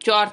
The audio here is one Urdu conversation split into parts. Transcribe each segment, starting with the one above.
4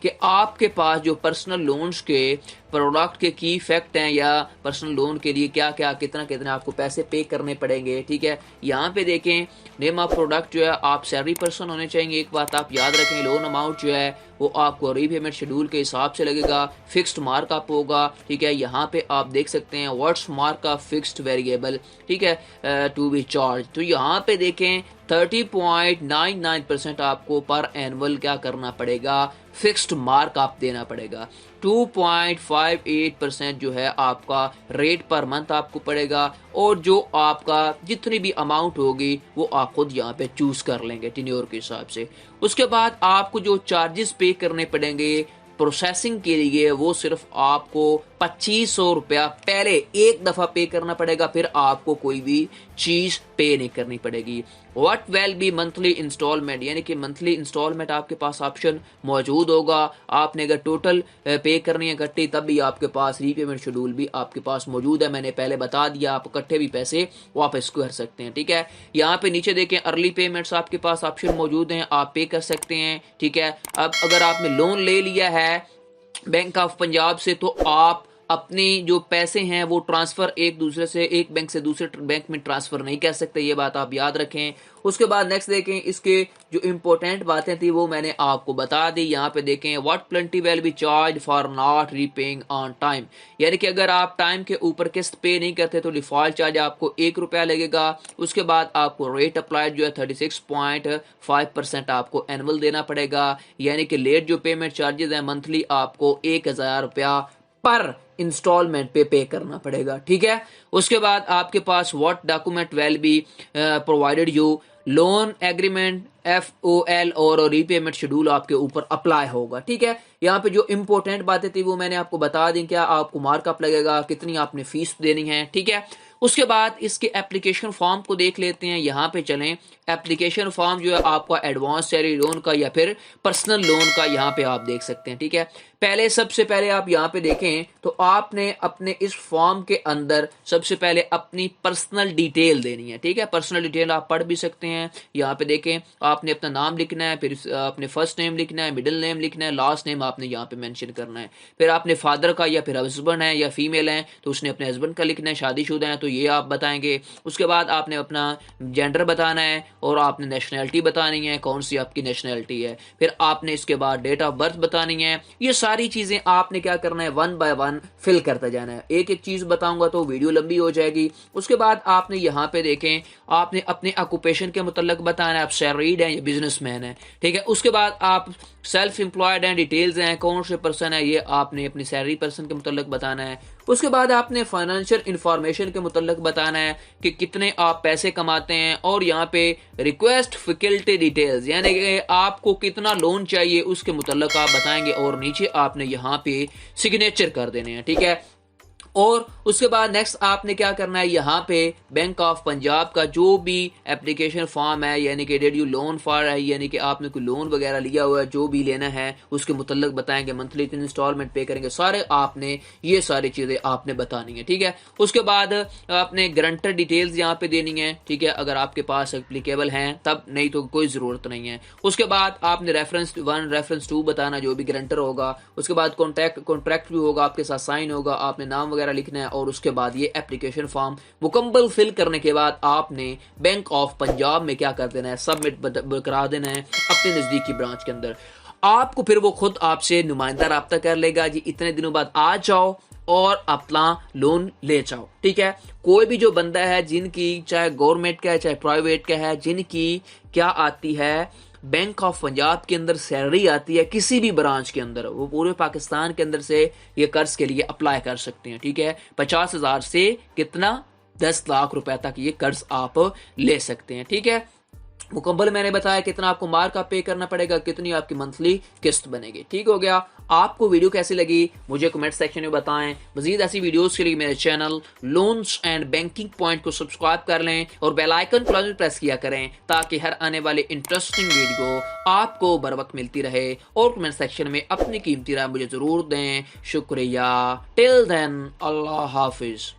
کہ آپ کے پاس جو پرسنل لونز کے پروڈکٹ کے کی فیکٹ ہیں یا پرسنل لون کے لیے کیا کیا کتنا آپ کو پیسے پے کرنے پڑیں گے. ٹھیک ہے, یہاں پہ دیکھیں نیم آف پروڈکٹ جو ہے آپ سیلری پرسن ہونے چاہیے. ایک بات آپ یاد رکھیں, لون اماؤنٹ جو ہے وہ آپ کو ری پیمنٹ شیڈول کے حساب سے لگے گا, فکسڈ مارک اپ ہوگا. ٹھیک ہے, یہاں پہ آپ دیکھ سکتے ہیں what's mark up fixed variable. ٹھیک ہے, ٹو بی چارج. تو یہاں پہ دیکھیں 30.99% آپ کو پر اینول کیا کرنا پڑے گا, فکسڈ مارک اپ دینا پڑے گا. 2.58% جو ہے آپ کا ریٹ پر منتھ آپ کو پڑے گا, اور جو آپ کا جتنی بھی اماؤنٹ ہوگی وہ آپ خود یہاں پہ چوز کر لیں گے ٹینیور کے حساب سے. اس کے بعد آپ کو جو چارجز پے کرنے پڑیں گے پروسیسنگ کے لیے وہ صرف آپ کو 2500 روپیہ پہلے ایک دفعہ پے کرنا پڑے گا, پھر آپ کو کوئی بھی چیز پے نہیں کرنی پڑے گی. What will be monthly installment, یعنی کہ منتھلی انسٹالمنٹ آپ کے پاس آپشن موجود ہوگا. آپ نے اگر ٹوٹل پے کرنی ہے اکٹھی تب بھی آپ کے پاس ری پیمنٹ شیڈول بھی آپ کے پاس موجود ہے. میں نے پہلے بتا دیا, آپ اکٹھے بھی پیسے واپس کر سکتے ہیں. ٹھیک ہے, یہاں پہ نیچے دیکھیں ارلی پیمنٹس آپ کے پاس آپشن موجود ہیں, آپ پے کر سکتے ہیں. ٹھیک ہے, اب اگر آپ نے لون لے لیا ہے بینک آف پنجاب سے تو آپ اپنے جو پیسے ہیں وہ ٹرانسفر ایک بینک سے دوسرے بینک میں ٹرانسفر نہیں کر سکتے, یہ بات آپ یاد رکھیں. اس کے بعد نیکسٹ دیکھیں, اس کے جو امپورٹنٹ باتیں تھی وہ میں نے آپ کو بتا دی. یہاں پہ دیکھیں what penalty will be charged for not repaying on time, یعنی کہ اگر آپ ٹائم کے اوپر قسط پے نہیں کرتے تو ڈیفالٹ چارج آپ کو 1 روپیہ لگے گا. اس کے بعد آپ کو ریٹ اپلائڈ جو ہے 36.5% آپ کو اینول دینا پڑے گا, یعنی کہ لیٹ جو پیمنٹ چارجز ہیں منتھلی آپ کو 1000 روپیہ پر انسٹالمنٹ پے کرنا پڑے گا. ٹھیک ہے, اس کے بعد آپ کے پاس what document will be provided you, loan agreement FOL اور ری پیمنٹ شیڈول آپ کے اوپر اپلائی ہوگا. ٹھیک ہے, یہاں پہ جو امپورٹنٹ باتیں تھی وہ میں نے آپ کو بتا دی, کیا آپ کو مارک اپ لگے گا, کتنی آپ نے فیس دینی ہے. ٹھیک ہے, اس کے بعد اس کے اپلیکیشن فارم کو دیکھ لیتے ہیں. یہاں پہ چلیں, اپلیکیشن فارم جو ہے آپ کا ایڈوانس سیلری لون کا یا پھر پرسنل لون کا یہاں پہ آپ دیکھ سکتے ہیں. ٹھیک ہے, سب سے پہلے آپ یہاں پہ دیکھیں تو آپ نے اپنے اس فارم کے اندر سب سے پہلے اپنی پرسنل ڈیٹیل دینی ہے. ٹھیک ہے, پرسنل ڈیٹیل آپ پڑھ بھی سکتے ہیں. یہاں پہ دیکھیں آپ نے اپنا نام لکھنا ہے, پھر اپنے فرسٹ نیم لکھنا ہے, مڈل نیم لکھنا ہے, لاسٹ نیم آپ نے یہاں پہ مینشن کرنا ہے. پھر آپ نے فادر کا یا پھر ہسبینڈ ہے یا فیمیل ہے تو اس نے اپنے ہسبینڈ کا لکھنا ہے, شادی شدہ ہے تو یہ آپ بتائیں گے. اس کے بعد آپ نے اپنا جینڈر بتانا ہے اور آپ نے نیشنلٹی بتانی ہے, کون سی آپ کی نیشنلٹی ہے. پھر آپ نے اس کے بعد ڈیٹ آف برتھ بتانی ہے. یہ ساری چیزیں آپ نے کیا کرنا ہے 1 by 1 فل کرتا جانا ہے. ایک ایک چیز بتاؤں گا تو ویڈیو لمبی ہو جائے گی. اس کے بعد آپ نے یہاں پہ دیکھیں آپ نے اپنے آکوپیشن کے متعلق بتانا ہے, آپ سیلریڈ ہیں یا بزنس مین ہیں. ٹھیک ہے, اس کے بعد آپ سیلف امپلائڈ ہیں, ڈیٹیلز ہیں, کون سے پرسن ہے یہ آپ نے اپنی سیلری پرسن کے متعلق بتانا ہے. اس کے بعد آپ نے فائنینشیل انفارمیشن کے متعلق بتانا ہے کہ کتنے آپ پیسے کماتے ہیں, اور یہاں پہ ریکویسٹ فیکلٹی ڈیٹیلز یعنی کہ آپ کو کتنا لون چاہیے اس کے متعلق آپ بتائیں گے, اور نیچے آپ نے یہاں پہ سگنیچر کر دینے ہیں. ٹھیک ہے, اور اس کے بعد نیکسٹ آپ نے کیا کرنا ہے, یہاں پہ بینک آف پنجاب کا جو بھی اپلیکیشن فارم ہے یعنی کہ ڈیڈ یو لون فار ہے, یعنی کہ آپ نے کوئی لون وغیرہ لیا ہوا ہے جو بھی لینا ہے اس کے متعلق بتائیں گے, منتھلی انسٹالمنٹ پے کریں گے, سارے آپ نے یہ ساری چیزیں آپ نے بتانی ہے. ٹھیک ہے, اس کے بعد آپ نے گرنٹر ڈیٹیلز یہاں پہ دینی ہے. ٹھیک ہے, اگر آپ کے پاس اپلیکیبل ہیں تب, نہیں تو کوئی ضرورت نہیں ہے. اس کے بعد آپ نے ریفرنس 1 ریفرنس 2 بتانا جو بھی گرنٹر ہوگا. اس کے بعد کانٹریکٹ بھی ہوگا آپ کے ساتھ, سائن ہوگا, آپ نے نام وغیرہ لکھنا ہے. اور اس کے بعد یہ اپلیکیشن فارم مکمل فل کرنے کے بعد آپ نے بینک آف پنجاب میں کیا کر دینا ہے, سبمٹ کرا دینا ہے اپنے نزدیکی برانچ کے اندر. آپ کو پھر وہ خود آپ سے نمائندہ رابطہ کر لے گا, جی اتنے دنوں بعد آ جاؤ اور اپنا لون لے جاؤ. ٹھیک ہے, کوئی بھی جو بندہ ہے جن کی چاہے گورنمنٹ کا ہے چاہے پرائیویٹ کا ہے, جن کی کیا آتی ہے بینک آف پنجاب کے اندر سیلری آتی ہے کسی بھی برانچ کے اندر, وہ پورے پاکستان کے اندر سے یہ قرض کے لیے اپلائی کر سکتے ہیں. ٹھیک ہے, 50,000 سے کتنا 10 لاکھ روپے تک یہ قرض آپ لے سکتے ہیں. ٹھیک ہے, مکمل میں نے بتایا کتنا آپ کو مارک اپ پے کرنا پڑے گا, کتنی آپ کی منتھلی قسط بنے گی. ٹھیک ہو گیا, آپ کو ویڈیو کیسی لگی مجھے کمنٹ سیکشن میں بتائیں. مزید ایسی ویڈیوز کے لیے میرے channel loans and banking point کو سبسکرائب کر لیں اور بیل آئیکن کو لازمی پریس کیا کریں تاکہ ہر آنے والے انٹرسٹنگ ویڈیو آپ کو بر وقت ملتی رہے. اور کمنٹ سیکشن میں اپنی قیمتی رائے مجھے ضرور دیں. شکریہ. ٹل دین, اللہ حافظ.